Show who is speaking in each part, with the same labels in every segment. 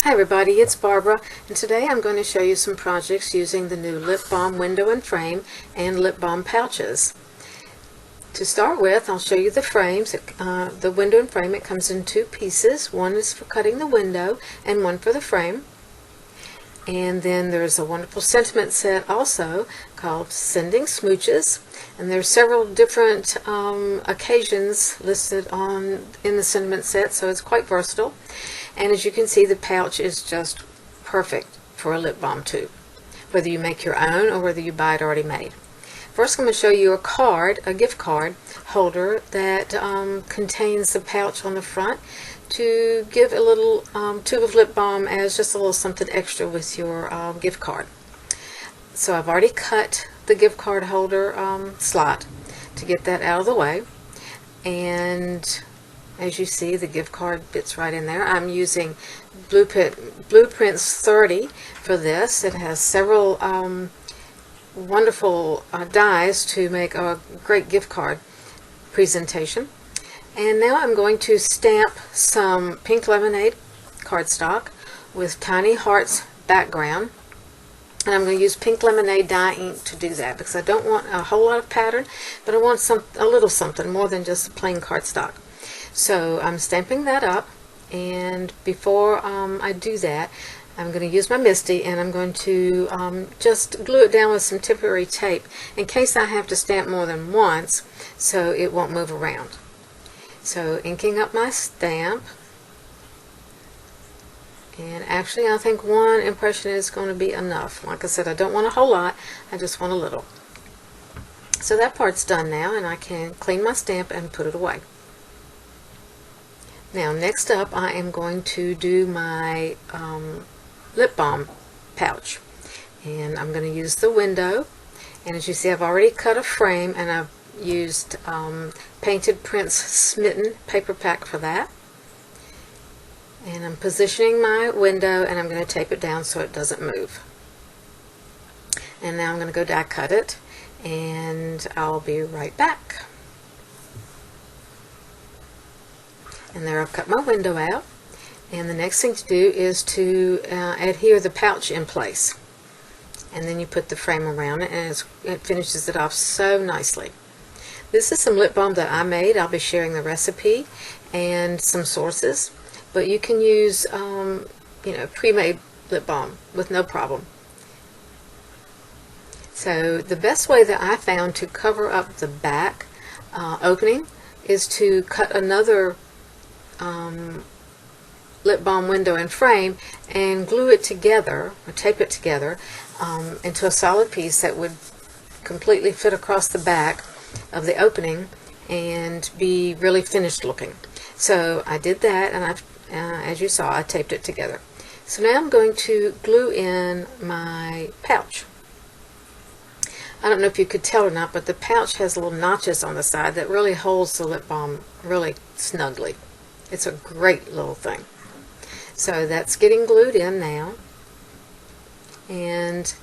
Speaker 1: Hi everybody, it's Barbara, and today I'm going to show you some projects using the new lip balm window and frame and lip balm pouches. To start with, I'll show you the frames. The window and frame, it comes in two pieces. One is for cutting the window and one for the frame. And then there's a wonderful sentiment set also called Sending Smooches, and there's several different occasions listed in the sentiment set, so it's quite versatile. And as you can see, the pouch is just perfect for a lip balm tube, whether you make your own or whether you buy it already made. First, I'm going to show you a gift card holder that contains the pouch on the front to give a little tube of lip balm as just a little something extra with your gift card. So I've already cut the gift card holder slot to get that out of the way, and as you see, the gift card fits right in there. I'm using Blueprints 30 for this. It has several wonderful dies to make a great gift card presentation. And now I'm going to stamp some pink lemonade cardstock with tiny hearts background. And I'm going to use pink lemonade dye ink to do that because I don't want a whole lot of pattern, but I want a little something more than just plain cardstock. So I'm stamping that up, and before I do that, I'm going to use my MISTI, and I'm going to just glue it down with some temporary tape in case I have to stamp more than once so it won't move around. So inking up my stamp, and actually I think one impression is going to be enough. Like I said, I don't want a whole lot, I just want a little. So that part's done now, and I can clean my stamp and put it away. Now next up, I am going to do my lip balm pouch, and I'm going to use the window, and as you see, I've already cut a frame, and I've used Painted Prints Smitten paper pack for that. And I'm positioning my window, and I'm going to tape it down so it doesn't move. And now I'm going to go die cut it, and I'll be right back. And there, I've cut my window out, and the next thing to do is to adhere the pouch in place, and then you put the frame around it, and it finishes it off so nicely. This is some lip balm that I made. I'll be sharing the recipe and some sources, but you can use pre-made lip balm with no problem. So the best way that I found to cover up the back opening is to cut another lip balm window and frame and glue it together, or tape it together into a solid piece that would completely fit across the back of the opening and be really finished looking. So I did that, and as you saw, I taped it together. So now I'm going to glue in my pouch. I don't know if you could tell or not, but the pouch has little notches on the side that really holds the lip balm really snugly. It's a great little thing. So that's getting glued in now, and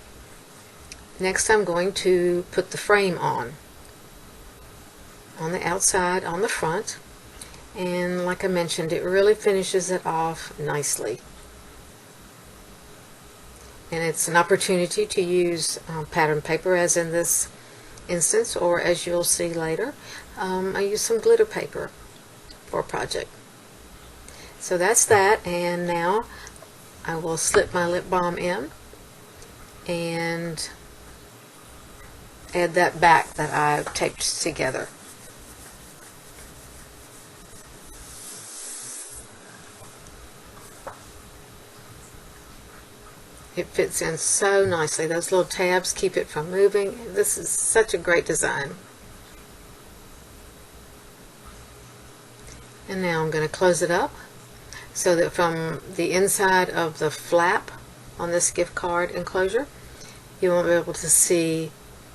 Speaker 1: next I'm going to put the frame on the outside, on the front, and like I mentioned, it really finishes it off nicely. And it's an opportunity to use pattern paper, as in this instance, or as you'll see later, I use some glitter paper for a project. So that's that, and now I will slip my lip balm in and add that back that I taped together. It fits in so nicely. Those little tabs keep it from moving. This is such a great design. And now I'm going to close it up so that from the inside of the flap on this gift card enclosure, you won't be able to see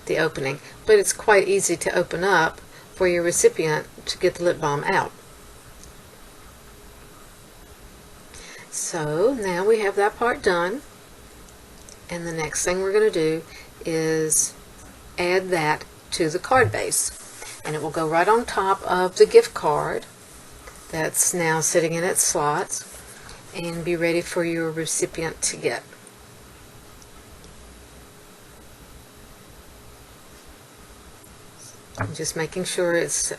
Speaker 1: the opening. But it's quite easy to open up for your recipient to get the lip balm out. So now we have that part done. And the next thing we're going to do is add that to the card base. And it will go right on top of the gift card that's now sitting in its slots. and be ready for your recipient to get. I'm just making sure it's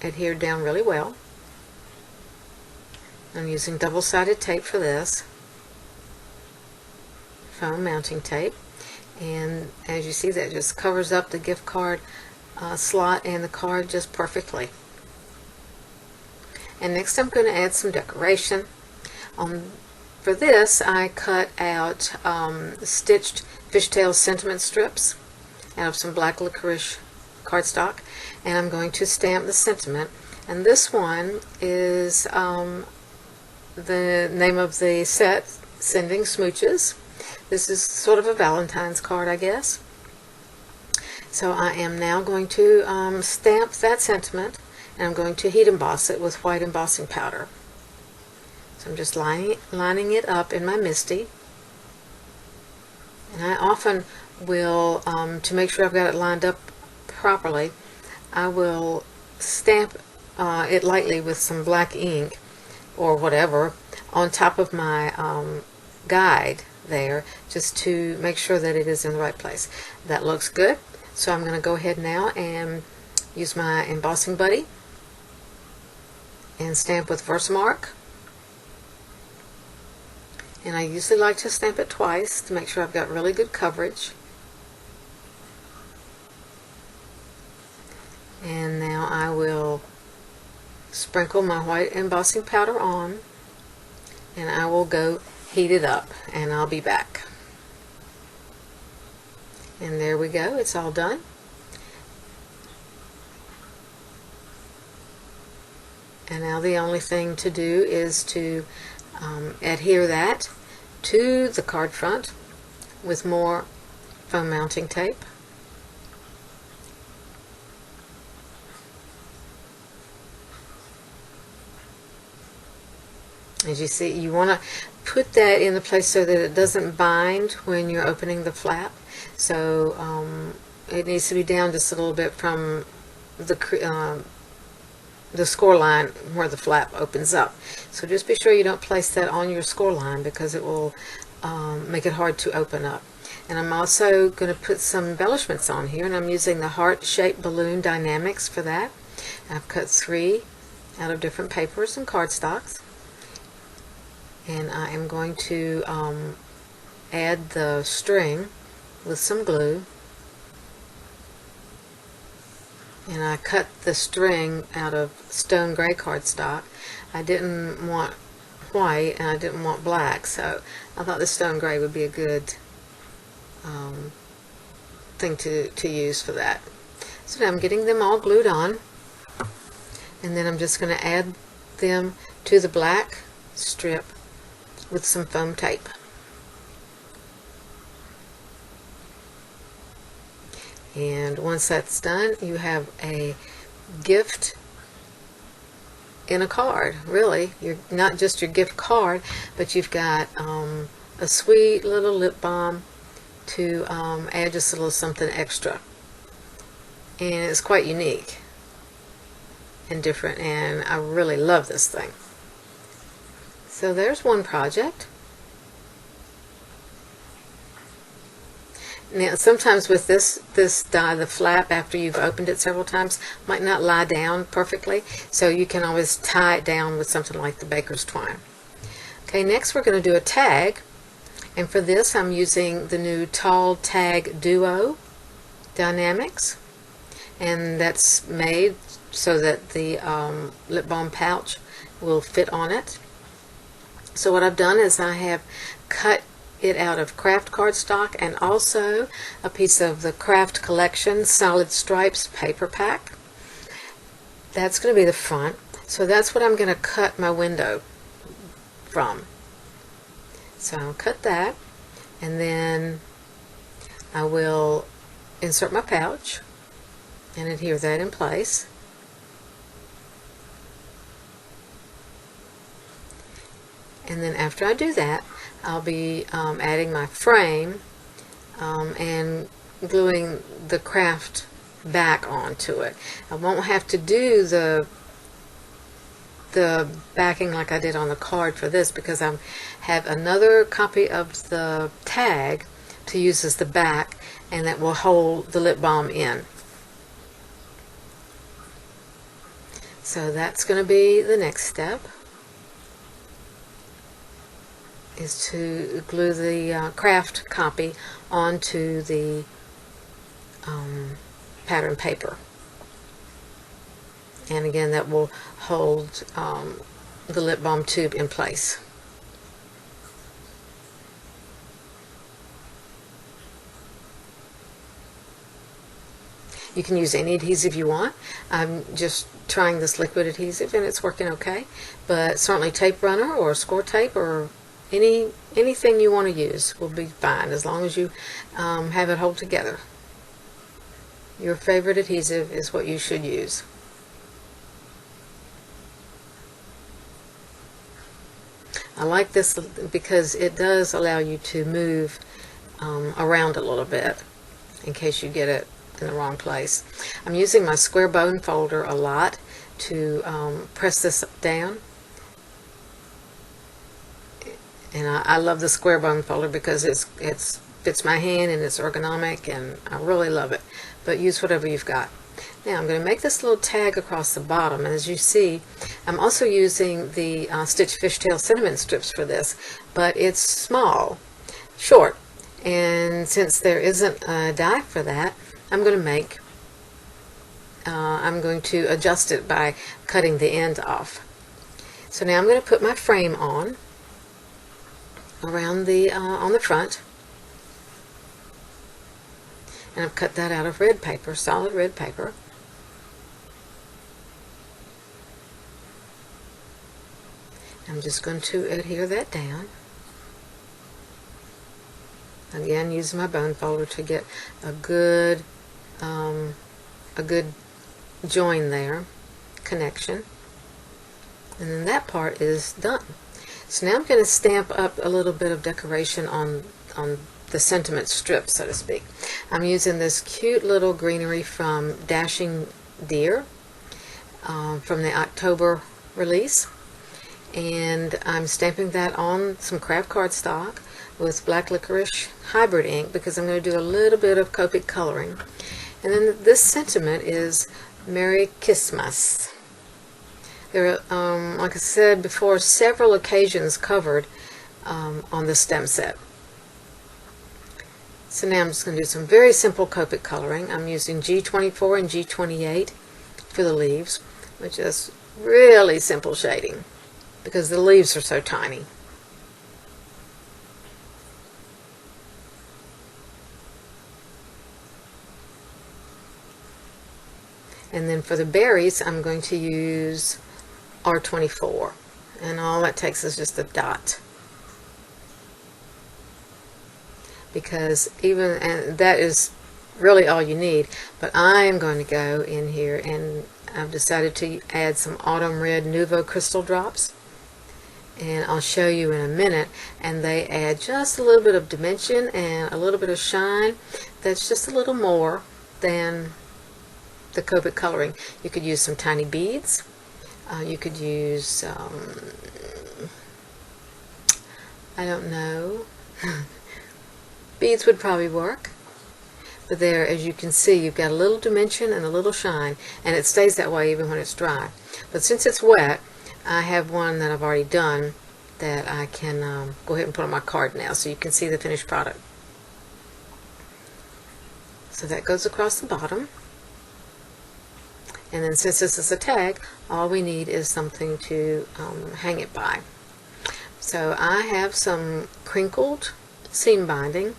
Speaker 1: adhered down really well. I'm using double-sided tape for this, foam mounting tape, and as you see, that just covers up the gift card slot and the card just perfectly. And next I'm going to add some decoration. For this, I cut out stitched fishtail sentiment strips out of some black licorice cardstock, and I'm going to stamp the sentiment. And this one is the name of the set, Sending Smooches. This is sort of a Valentine's card, I guess. So I am now going to stamp that sentiment, and I'm going to heat emboss it with white embossing powder. So I'm just lining it up in my MISTI. And I often will, to make sure I've got it lined up properly, I will stamp it lightly with some black ink or whatever on top of my guide there, just to make sure that it is in the right place. That looks good. So I'm going to go ahead now and use my embossing buddy and stamp with Versamark. And I usually like to stamp it twice to make sure I've got really good coverage. And now I will sprinkle my white embossing powder on, and I will go heat it up, and I'll be back. And there we go, it's all done. And now the only thing to do is to adhere that to the card front with more foam mounting tape. As you see, you want to put that in the place so that it doesn't bind when you're opening the flap. So it needs to be down just a little bit from the score line where the flap opens up. So just be sure you don't place that on your score line, because it will make it hard to open up. And I'm also going to put some embellishments on here, and I'm using the heart-shaped balloon die-namics for that. I've cut 3 out of different papers and cardstocks. And I am going to add the string with some glue. And I cut the string out of stone gray cardstock. I didn't want white and I didn't want black, so I thought the stone gray would be a good thing to use for that. So now I'm getting them all glued on, and then I'm just going to add them to the black strip with some foam tape. And once that's done, you have a gift in a card. Really, you're not just your gift card, but you've got a sweet little lip balm to add just a little something extra. And it's quite unique and different, and I really love this thing. So there's one project. Now sometimes with this die, the flap, after you've opened it several times, might not lie down perfectly, so you can always tie it down with something like the baker's twine. Okay, next we're going to do a tag, and for this I'm using the new Tall Tag Duo die-namics, and that's made so that the lip balm pouch will fit on it. So what I've done is I have cut it out of craft cardstock and also a piece of the Craft Collection Solid Stripes paper pack. That's going to be the front. So that's what I'm going to cut my window from. So I'll cut that, and then I will insert my pouch and adhere that in place. And then after I do that, I'll be adding my frame and gluing the craft back onto it. I won't have to do the the backing like I did on the card for this, because I have another copy of the tag to use as the back, and that will hold the lip balm in. So that's going to be the next step, is to glue the craft copy onto the pattern paper. And again, that will hold the lip balm tube in place. You can use any adhesive you want. I'm just trying this liquid adhesive and it's working okay, but certainly tape runner or score tape or anything you want to use will be fine, as long as you have it hold together. Your favorite adhesive is what you should use. I like this because it does allow you to move around a little bit in case you get it in the wrong place. I'm using my square bone folder a lot to press this down, and I love the square bone folder because it fits my hand and it's ergonomic, and I really love it. But use whatever you've got. Now I'm going to make this little tag across the bottom, and as you see, I'm also using the Stitch Fishtail cinnamon strips for this, but it's small, short, and since there isn't a die for that, I'm going to adjust it by cutting the end off. So now I'm going to put my frame on around the on the front, and I've cut that out of red paper, solid red paper. I'm just going to adhere that down. Again, using my bone folder to get a good join there, connection, and then that part is done. So now I'm going to stamp up a little bit of decoration on the sentiment strip, so to speak. I'm using this cute little greenery from Dashing Deer from the October release, and I'm stamping that on some craft cardstock with black licorice hybrid ink because I'm going to do a little bit of Copic coloring. And then this sentiment is Merry Christmas. There are, like I said before, several occasions covered on the stem set. So now I'm just going to do some very simple Copic coloring. I'm using G24 and G28 for the leaves, which is really simple shading because the leaves are so tiny. And then for the berries, I'm going to use R24, and all that takes is just a dot, because and that is really all you need. But I am going to go in here, and I've decided to add some Autumn Red Nouveau Crystal Drops, and I'll show you in a minute, and they add just a little bit of dimension and a little bit of shine that's just a little more than the Copic coloring. You could use some tiny beads. You could use, I don't know, beads would probably work. But there, as you can see, you've got a little dimension and a little shine, and it stays that way even when it's dry. But since it's wet, I have one that I've already done that I can go ahead and put on my card now so you can see the finished product. So that goes across the bottom. And then since this is a tag, all we need is something to hang it by. So I have some crinkled seam binding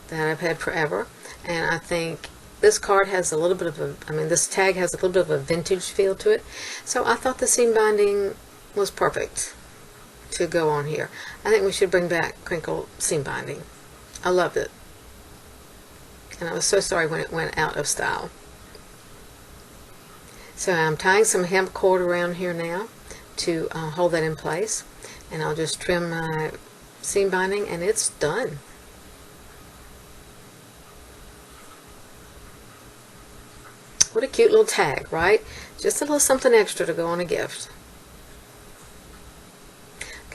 Speaker 1: that I've had forever, and I think this card has a little bit of this tag has a little bit of a vintage feel to it, so I thought the seam binding was perfect to go on here. I think we should bring back crinkled seam binding. I loved it, and I was so sorry when it went out of style. So I'm tying some hemp cord around here now to hold that in place, and I'll just trim my seam binding and it's done. What a cute little tag, right? Just a little something extra to go on a gift.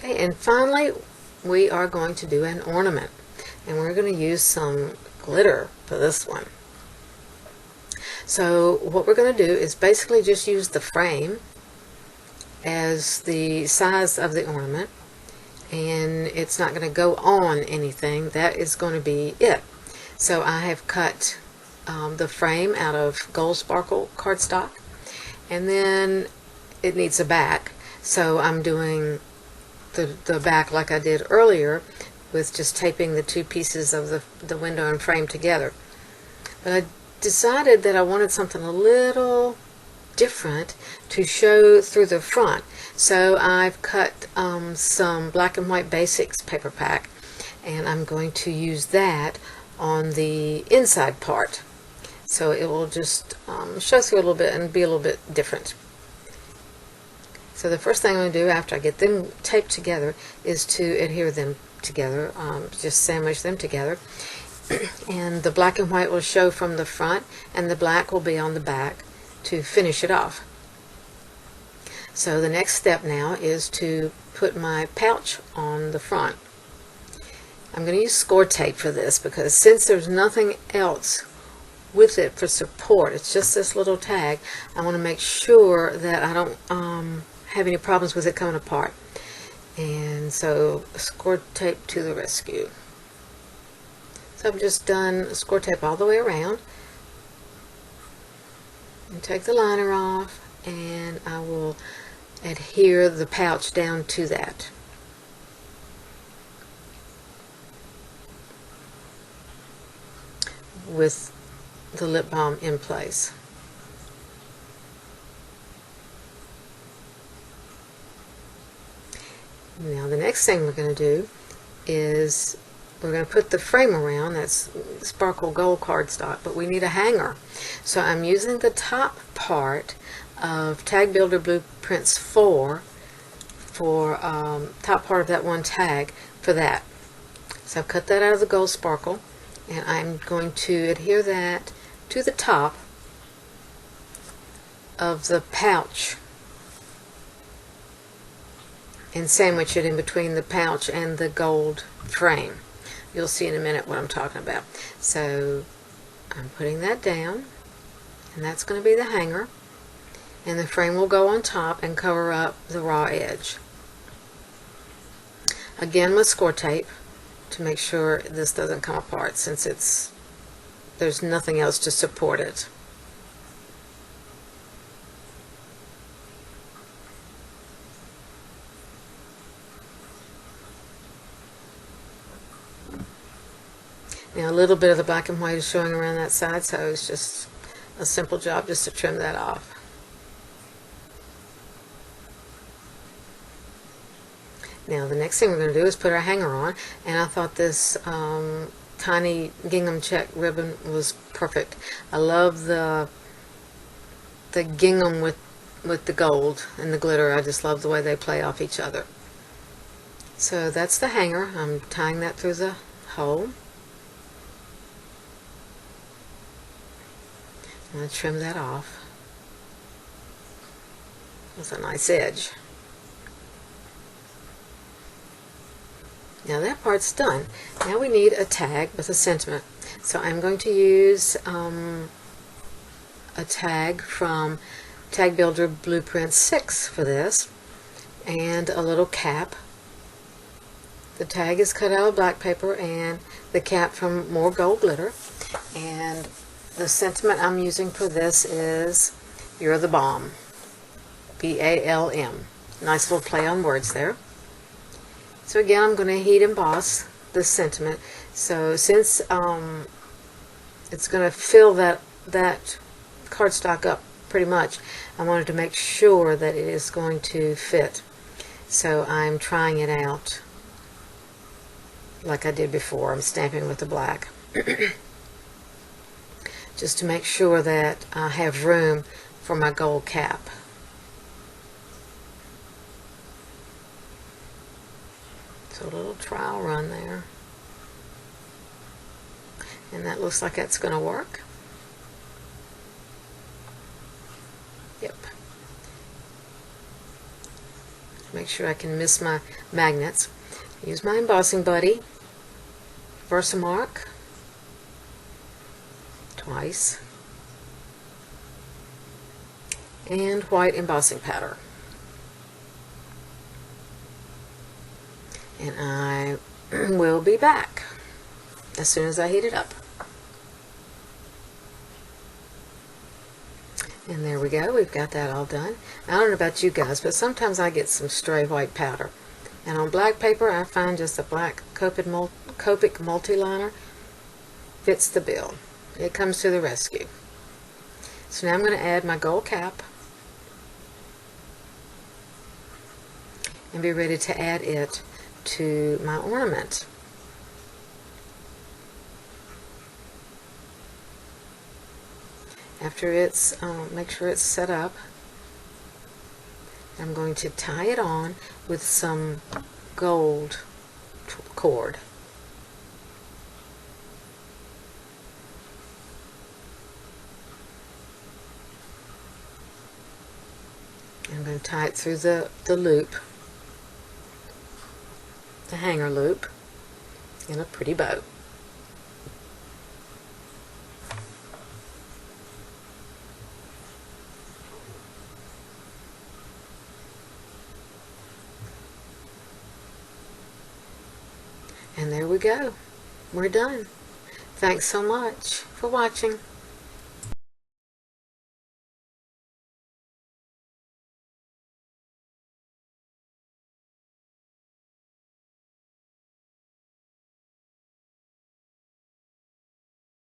Speaker 1: Okay, and finally we are going to do an ornament, and we're going to use some glitter for this one. So what we're going to do is basically just use the frame as the size of the ornament, and it's not going to go on anything. That is going to be it. So I have cut the frame out of gold sparkle cardstock, and then it needs a back, so I'm doing the back like I did earlier with just taping the two pieces of the window and frame together. But I decided that I wanted something a little different to show through the front, so I've cut some black and white basics paper pack, and I'm going to use that on the inside part, so it will just show through a little bit and be a little bit different. So the first thing I'm going to do after I get them taped together is to adhere them together, just sandwich them together. And the black and white will show from the front, and the black will be on the back to finish it off. So the next step now is to put my pouch on the front. I'm going to use score tape for this, because since there's nothing else with it for support, it's just this little tag, I want to make sure that I don't have any problems with it coming apart. And so score tape to the rescue. So I've just done score tape all the way around, and take the liner off, and I will adhere the pouch down to that. With the lip balm in place. Now the next thing we're going to do is we're going to put the frame around. That's sparkle gold cardstock, but we need a hanger. So I'm using the top part of Tag Builder Blueprints 4 for top part of that one tag for that. So I've cut that out of the gold sparkle, and I'm going to adhere that to the top of the pouch and sandwich it in between the pouch and the gold frame. You'll see in a minute what I'm talking about. So I'm putting that down, and that's going to be the hanger, and the frame will go on top and cover up the raw edge. Again with score tape to make sure this doesn't come apart, since there's nothing else to support it. Now a little bit of the black and white is showing around that side, so it's just a simple job just to trim that off. Now the next thing we're going to do is put our hanger on, and I thought this tiny gingham check ribbon was perfect. I love the gingham with the gold and the glitter. I just love the way they play off each other. So that's the hanger. I'm tying that through the hole. I'm going to trim that off with a nice edge. Now that part's done. Now we need a tag with a sentiment. So I'm going to use a tag from Tag Builder Blueprint 6 for this, and a little cap. The tag is cut out of black paper, and the cap from more gold glitter. And the sentiment I'm using for this is "You're the Balm." B-A-L-M. Nice little play on words there. So again, I'm going to heat emboss this sentiment. So since it's going to fill that cardstock up pretty much, I wanted to make sure that it is going to fit. So I'm trying it out like I did before. I'm stamping with the black just to make sure that I have room for my gold cap. So a little trial run there, and that looks like that's going to work. Yep. Make sure I can miss my magnets. Use my embossing buddy, Versamark, twice, and white embossing powder. And I will be back as soon as I heat it up. And there we go, we've got that all done. I don't know about you guys, but sometimes I get some stray white powder. And on black paper, I find just a black Copic multi-liner fits the bill. It comes to the rescue. So now I'm going to add my gold cap and be ready to add it to my ornament. After it's, make sure it's set up, I'm going to tie it on with some gold cord. I'm going to tie it through the loop, the hanger loop, in a pretty bow. And there we go. We're done. Thanks so much for watching.